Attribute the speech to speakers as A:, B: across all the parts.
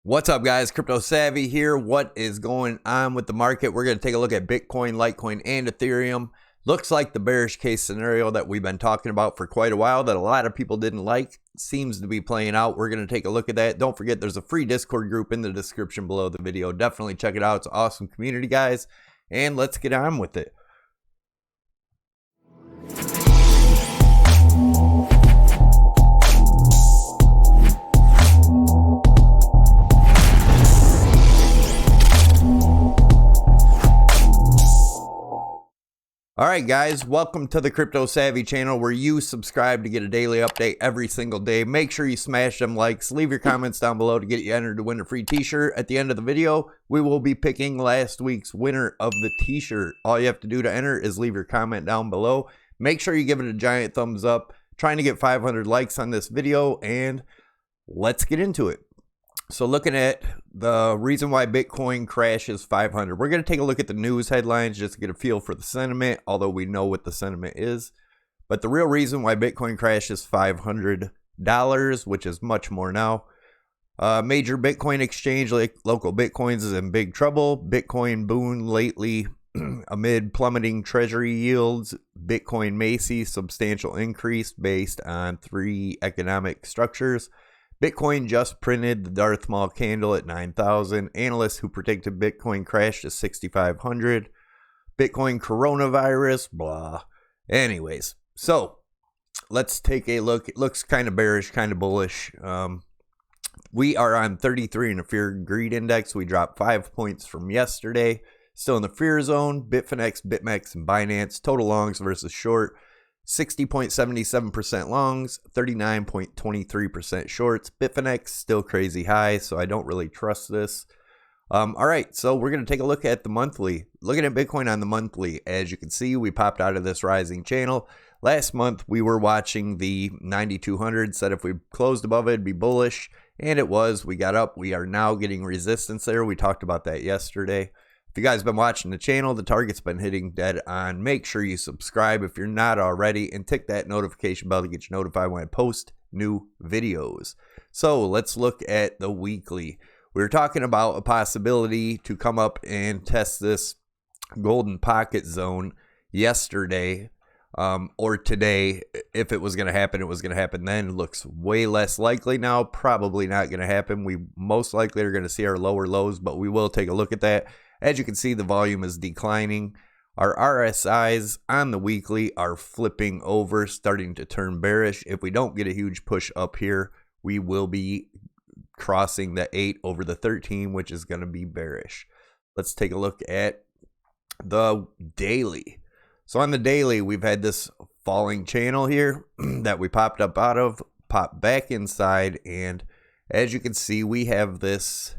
A: What's up, guys? CryptoSavy here. What is going on with the market? We're going to take a look at Bitcoin, Litecoin, and Ethereum. Looks like the bearish case scenario that we've been talking about for quite a while that a lot of people didn't like seems to be playing out. We're going to take a look at that. Don't forget, there's a free Discord group in the description below the video. Definitely check it out. It's an awesome community, guys. And let's get on with it. Alright guys, welcome to the CryptoSavy channel where you subscribe to get a daily update every single day. Make sure you smash them likes, leave your comments down below to get you entered to win a free t-shirt. At the end of the video, we will be picking last week's winner of the t-shirt. All you have to do to enter is leave your comment down below. Make sure you give it a giant thumbs up. Trying to get 500 likes on this video, and let's get into it. So looking at the reason why Bitcoin crashes 500, we're going to take a look at the news headlines just to get a feel for the sentiment, although we know what the sentiment is. But the real reason why Bitcoin crashes $500, which is much more now. Major Bitcoin exchange like local Bitcoins is in big trouble. Bitcoin boon lately amid plummeting treasury yields. Bitcoin may see substantial increase based on three economic structures. Bitcoin just printed the Darth Maul candle at 9,000. Analysts who predicted Bitcoin crash to 6,500. Bitcoin coronavirus, blah. Anyways, so let's take a look. It looks kind of bearish, kind of bullish. We are on 33 in a fear greed index. We dropped 5 points from yesterday. Still in the fear zone. Bitfinex, BitMEX, and Binance. Total longs versus short. 60.77% longs, 39.23% shorts. Bitfinex still crazy high, so I don't really trust this. All right, so we're going to take a look at the monthly. Looking at Bitcoin on the monthly, as you can see, we popped out of this rising channel. Last month, we were watching the 9,200, said if we closed above it, it'd be bullish, and it was. We got up. We are now getting resistance there. We talked about that yesterday. If you guys have been watching the channel, the target's been hitting dead on. Make sure you subscribe if you're not already and tick that notification bell to get you notified when I post new videos. So let's look at the weekly. We were talking about a possibility to come up and test this golden pocket zone yesterday or today. If it was going to happen, it was going to happen then. It looks way less likely now. Probably not going to happen. We most likely are going to see our lower lows, but we will take a look at that. As you can see, the volume is declining. Our RSIs on the weekly are flipping over, starting to turn bearish. If we don't get a huge push up here, we will be crossing the 8 over the 13, which is going to be bearish. Let's take a look at the daily. So on the daily, we've had this falling channel here that we popped up out of, popped back inside, and as you can see, we have this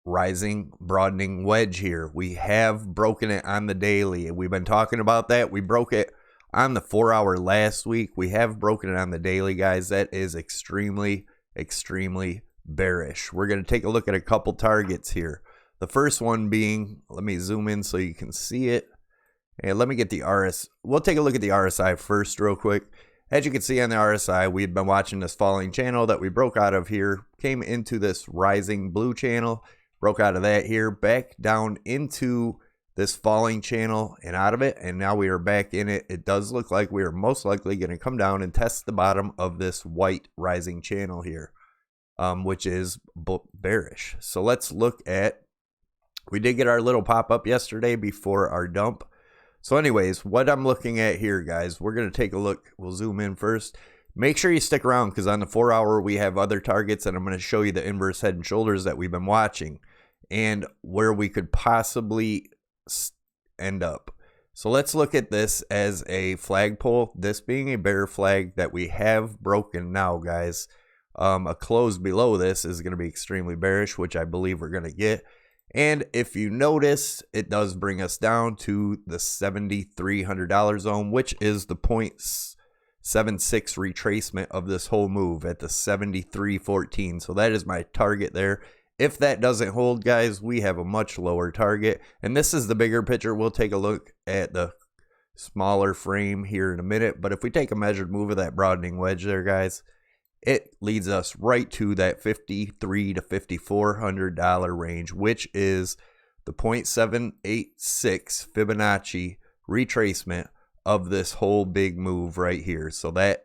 A: rising, broadening wedge here. We have broken it on the daily. We've been talking about that. We broke it on the 4-hour last week. We have broken it on the daily, guys. That is extremely, extremely bearish. We're going to take a look at a couple targets here. The first one being, let me zoom in so you can see it. And let me get the RS. We'll take a look at the RSI first real quick. As you can see on the RSI, we've been watching this falling channel that we broke out of here, came into this rising blue channel, broke out of that here, back down into this falling channel and out of it, and now we are back in it. It does look like we are most likely going to come down and test the bottom of this white rising channel here, which is bearish. So let's look at, we did get our little pop-up yesterday before our dump. So anyways, what I'm looking at here, guys, we're going to take a look. We'll zoom in first. Make sure you stick around because on the 4-hour, we have other targets, and I'm going to show you the inverse head and shoulders that we've been watching and where we could possibly end up. So let's look at this as a flagpole, this being a bear flag that we have broken now, guys. A close below this is going to be extremely bearish, which I believe we're going to get. And if you notice, it does bring us down to the $7,300 zone, which is the 0.76 retracement of this whole move at the 73.14. So that is my target there. If that doesn't hold, guys, we have a much lower target. And this is the bigger picture. We'll take a look at the smaller frame here in a minute. But if we take a measured move of that broadening wedge there, guys, it leads us right to that $5,300 to $5,400 range, which is the 0.786 Fibonacci retracement of this whole big move right here. So that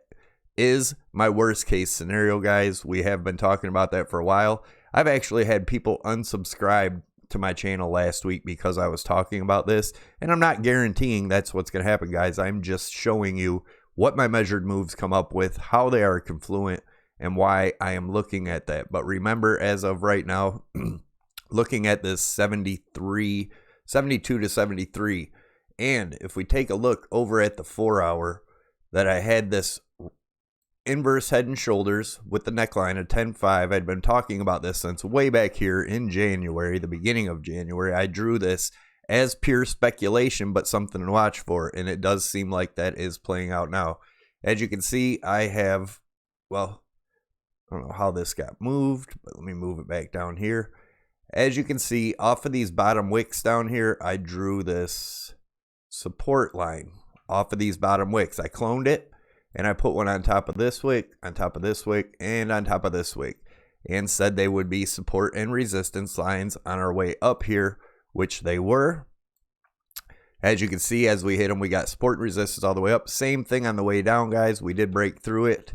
A: is my worst case scenario, guys. We have been talking about that for a while. I've actually had people unsubscribe to my channel last week because I was talking about this, and I'm not guaranteeing that's what's going to happen, guys. I'm just showing you what my measured moves come up with, how they are confluent, and why I am looking at that. But remember, as of right now, looking at this 72 to 73, and if we take a look over at the 4 hour, that I had this inverse head and shoulders with the neckline of 10.5. I'd been talking about this since way back here in January, the beginning of January. I drew this as pure speculation, but something to watch for, and it does seem like that is playing out now. As you can see, I have, well, I don't know how this got moved, but let me move it back down here. As you can see, off of these bottom wicks down here, I drew this support line off of these bottom wicks. I cloned it, and I put one on top of this wick, on top of this wick, and on top of this wick, and said they would be support and resistance lines on our way up here, which they were. As you can see, as we hit them, we got support and resistance all the way up. Same thing on the way down, guys. We did break through it,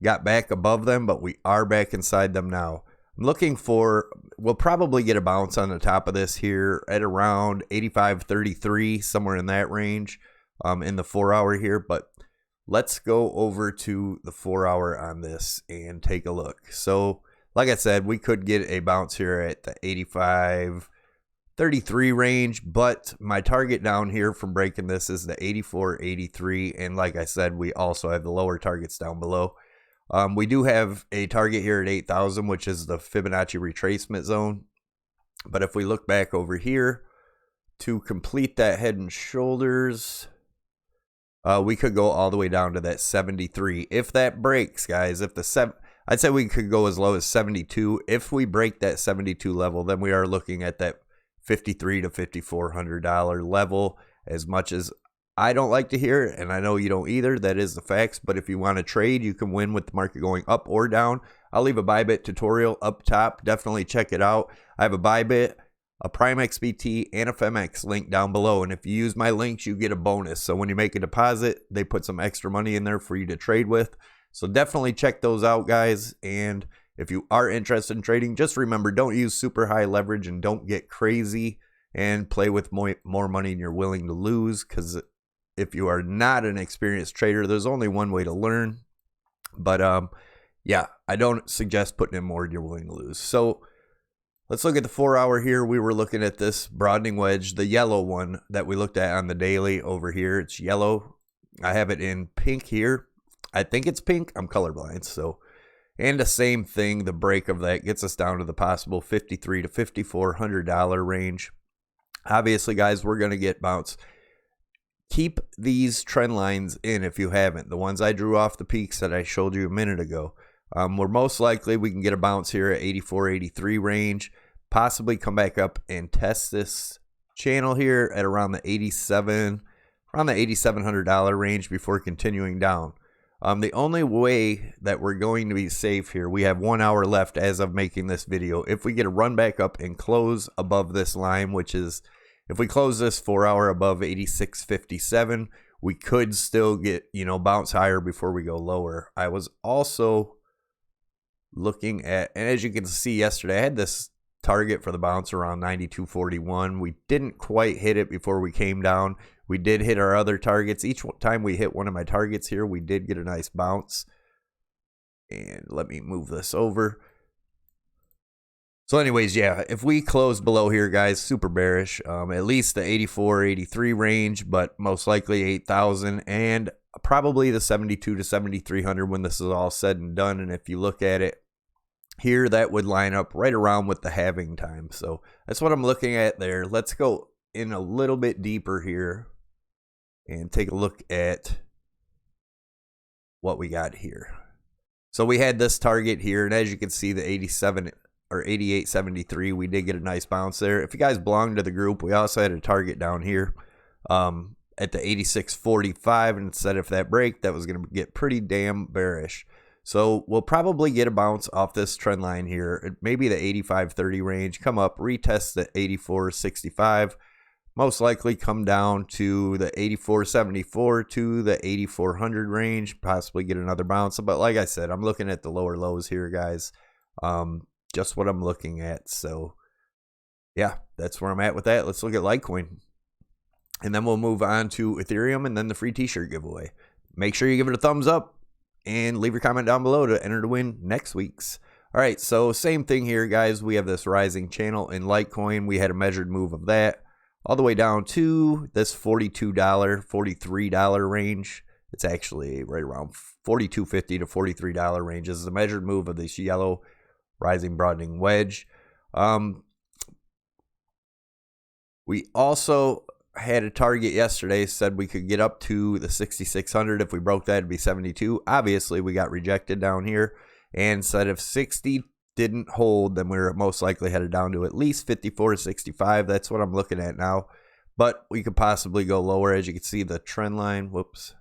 A: got back above them, but we are back inside them now. I'm looking for, we'll probably get a bounce on the top of this here at around 85.33, somewhere in that range, in the 4 hour here. But let's go over to the 4 hour on this and take a look. So like I said, we could get a bounce here at the 85.33 range, but my target down here from breaking this is the 84.83. And like I said, we also have the lower targets down below. We do have a target here at 8,000, which is the Fibonacci retracement zone. But if we look back over here to complete that head and shoulders, we could go all the way down to that 73. If that breaks, guys, if the I'd say we could go as low as 72. If we break that 72 level, then we are looking at that $5,300 to $5,400 level. As much as I don't like to hear it, and I know you don't either, that is the facts. But if you want to trade, you can win with the market going up or down. I'll leave a Bybit tutorial up top. Definitely check it out. I have a Bybit, a Prime XBT, and a FEMX link down below. And if you use my links, you get a bonus. So when you make a deposit, they put some extra money in there for you to trade with. So definitely check those out, guys. And if you are interested in trading, just remember, don't use super high leverage and don't get crazy and play with more money than you're willing to lose. Because if you are not an experienced trader, there's only one way to learn. But yeah, I don't suggest putting in more than you're willing to lose. So let's look at the 4 hour here. We were looking at this broadening wedge, the yellow one that we looked at on the daily over here. It's yellow. I have it in pink here. I think it's pink. I'm colorblind. So, and the same thing, the break of that gets us down to the possible $5,300 to $5,400 range. Obviously, guys, we're going to get bounce. Keep these trend lines in if you haven't. The ones I drew off the peaks that I showed you a minute ago. We're most likely we can get a bounce here at 84.83 range. Possibly come back up and test this channel here at around the $8,700 range before continuing down. The only way that we're going to be safe here, we have 1 hour left as of making this video. If we get a run back up and close above this line, which is, if we close this 4 hour above 86.57, we could still get, bounce higher before we go lower. I was also looking at, and as you can see yesterday, I had this target for the bounce around 92.41. We didn't quite hit it before we came down. We did hit our other targets. Each time we hit one of my targets here, we did get a nice bounce. And let me move this over. So anyways, yeah, if we close below here, guys, super bearish. At least the 84.83 range, but most likely 8,000 and probably the 72 to 7,300 when this is all said and done. And if you look at it here, that would line up right around with the halving time. So that's what I'm looking at there. Let's go in a little bit deeper here and take a look at what we got here. So we had this target here, and as you can see, the 87 or 88.73, we did get a nice bounce there. If you guys belong to the group, we also had a target down here at the 86.45, and said if that break, that was going to get pretty damn bearish. So we'll probably get a bounce off this trend line here, maybe the 85.30 range, come up, retest the 84.65, most likely come down to the 84.74 to the 8400 range, possibly get another bounce. But like I said, I'm looking at the lower lows here, guys. Just what I'm looking at. So yeah, that's where I'm at with that. Let's look at Litecoin. And then we'll move on to Ethereum and then the free t-shirt giveaway. Make sure you give it a thumbs up and leave your comment down below to enter to win next week's. All right, so same thing here, guys. We have this rising channel in Litecoin. We had a measured move of that all the way down to this $42, $43 range. It's actually right around $42.50 to $43 range. This is a measured move of this yellow rising broadening wedge. We also had a target yesterday, said we could get up to the 6,600. If we broke that, it'd be 72. Obviously, we got rejected down here and said if 60 didn't hold, then we were most likely headed down to at least 54.65. That's what I'm looking at now. But we could possibly go lower. As you can see, the trend line, whoops.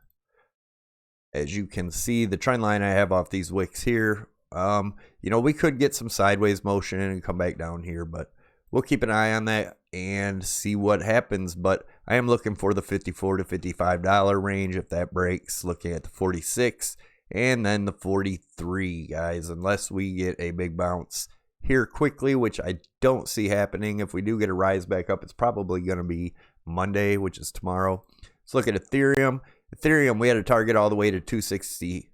A: As you can see, the trend line I have off these wicks here, you know, we could get some sideways motion and come back down here, but we'll keep an eye on that and see what happens. But I am looking for the $54 to $55 range if that breaks, looking at the 46 and then the 43, guys, unless we get a big bounce here quickly, which I don't see happening. If we do get a rise back up, it's probably going to be Monday, which is tomorrow. Let's look at Ethereum. Ethereum, we had a target all the way to 260,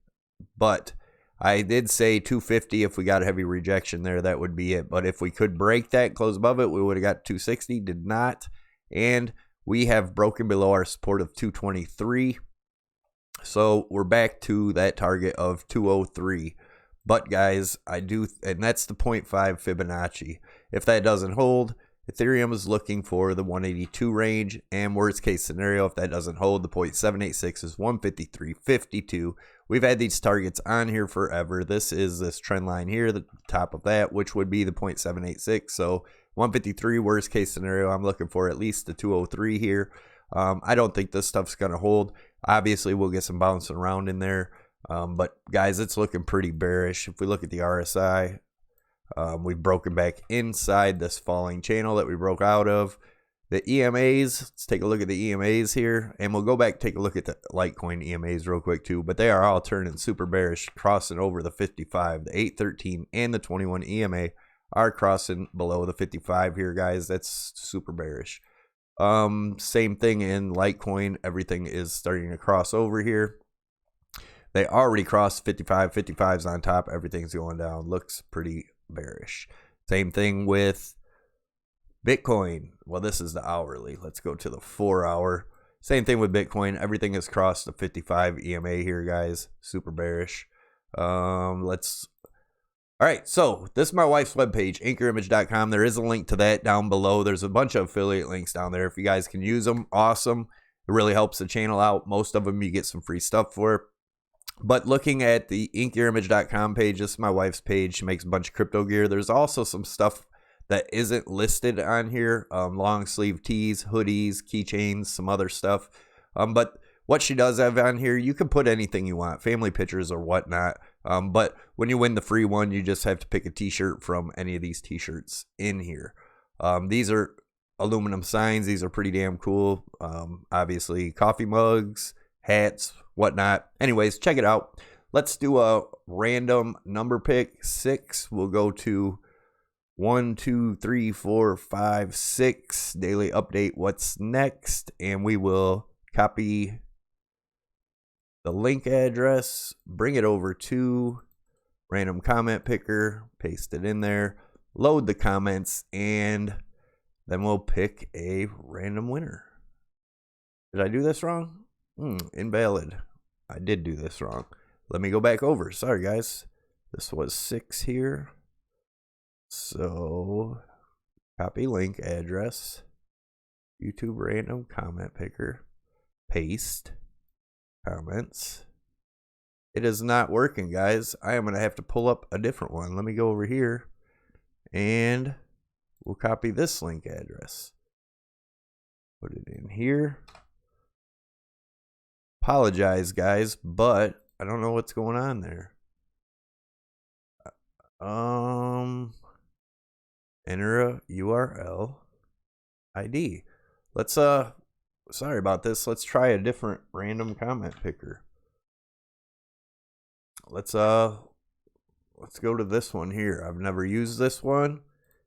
A: but I did say 250. If we got a heavy rejection there, that would be it. But if we could break that, close above it, we would have got 260. Did not. And we have broken below our support of 223. So we're back to that target of 203. But guys, I do, and that's the 0.5 Fibonacci. If that doesn't hold, Ethereum is looking for the 182 range, and worst case scenario, if that doesn't hold, the 0.786 is 153.52. We've had these targets on here forever. This is this trend line here, the top of that, which would be the 0.786. So 153, worst case scenario, I'm looking for at least the 203 here. I don't think this stuff's going to hold. Obviously, we'll get some bouncing around in there. But guys, it's looking pretty bearish. If we look at the RSI, we've broken back inside this falling channel that we broke out of. The EMAs, let's take a look at the EMAs here, and we'll go back take a look at the Litecoin EMAs real quick too, but they are all turning super bearish, crossing over the 55. The 813 and the 21 EMA are crossing below the 55 here, guys. That's super bearish. Same thing in Litecoin. Everything is starting to cross over here. They already crossed 55. 55's on top. Everything's going down. Looks pretty bearish. Same thing with Bitcoin. Well, this is the hourly. Let's go to the 4-hour. Same thing with Bitcoin. Everything has crossed the 55 EMA here, guys. Super bearish. All right, so this is my wife's webpage, anchorimage.com. There is a link to that down below. There's a bunch of affiliate links down there. If you guys can use them, awesome. It really helps the channel out. Most of them you get some free stuff for. But looking at the anchorimage.com page, this is my wife's page. She makes a bunch of crypto gear. There's also some stuff that isn't listed on here. Long sleeve tees, hoodies, keychains, some other stuff. But what she does have on here, you can put anything you want, family pictures or whatnot. But when you win the free one, you just have to pick a t-shirt from any of these t-shirts in here. These are aluminum signs. These are pretty damn cool. Obviously, coffee mugs, hats, whatnot. Anyways, check it out. Let's do a random number pick. 6. We'll go to 1, 2, 3, 4, 5, 6. Daily update. What's next? And we will copy the link address, bring it over to random comment picker, paste it in there, load the comments, and then we'll pick a random winner. Did I do this wrong? Invalid. I did do this wrong. Let me go back over. Sorry, guys. This was 6 here. So, copy link address, YouTube random comment picker, paste comments. It is not working, guys. I am going to have to pull up a different one. Let me go over here and we'll copy this link address. Put it in here. Apologize, guys, but I don't know what's going on there. Enter a URL ID. Let's sorry about this. Let's try a different random comment picker. Let's go to this one here. I've never used this one.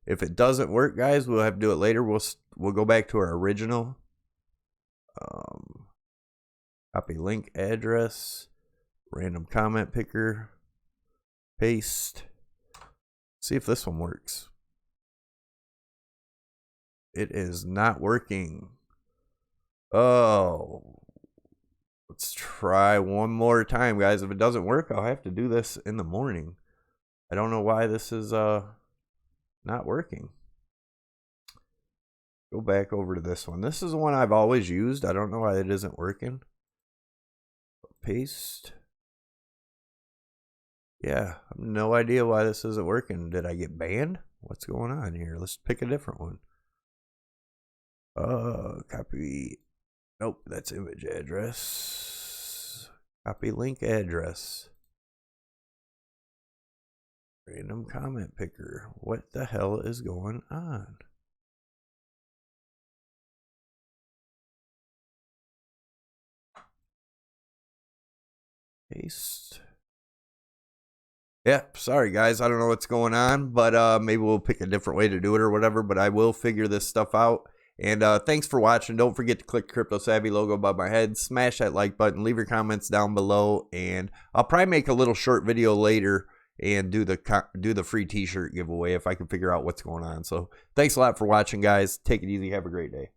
A: If it doesn't work, guys, we'll have to do it later. We'll go back to our original. Copy link address, random comment picker, paste. See if this one works. It is not working. Oh, let's try one more time, guys. If it doesn't work, I'll have to do this in the morning. I don't know why this is not working. Go back over to this one. This is the one I've always used. I don't know why it isn't working. Paste. Yeah, I have no idea why this isn't working. Did I get banned? What's going on here? Let's pick a different one. Copy. Nope, that's image address. Copy link address. Random comment picker. What the hell is going on? Paste. Yeah, sorry guys, I don't know what's going on, but maybe we'll pick a different way to do it or whatever, but I will figure this stuff out. And thanks for watching. Don't forget to click the CryptoSavy logo above my head, smash that like button, leave your comments down below, and I'll probably make a little short video later and do the free t-shirt giveaway if I can figure out what's going on. So thanks a lot for watching, guys. Take it easy. Have a great day.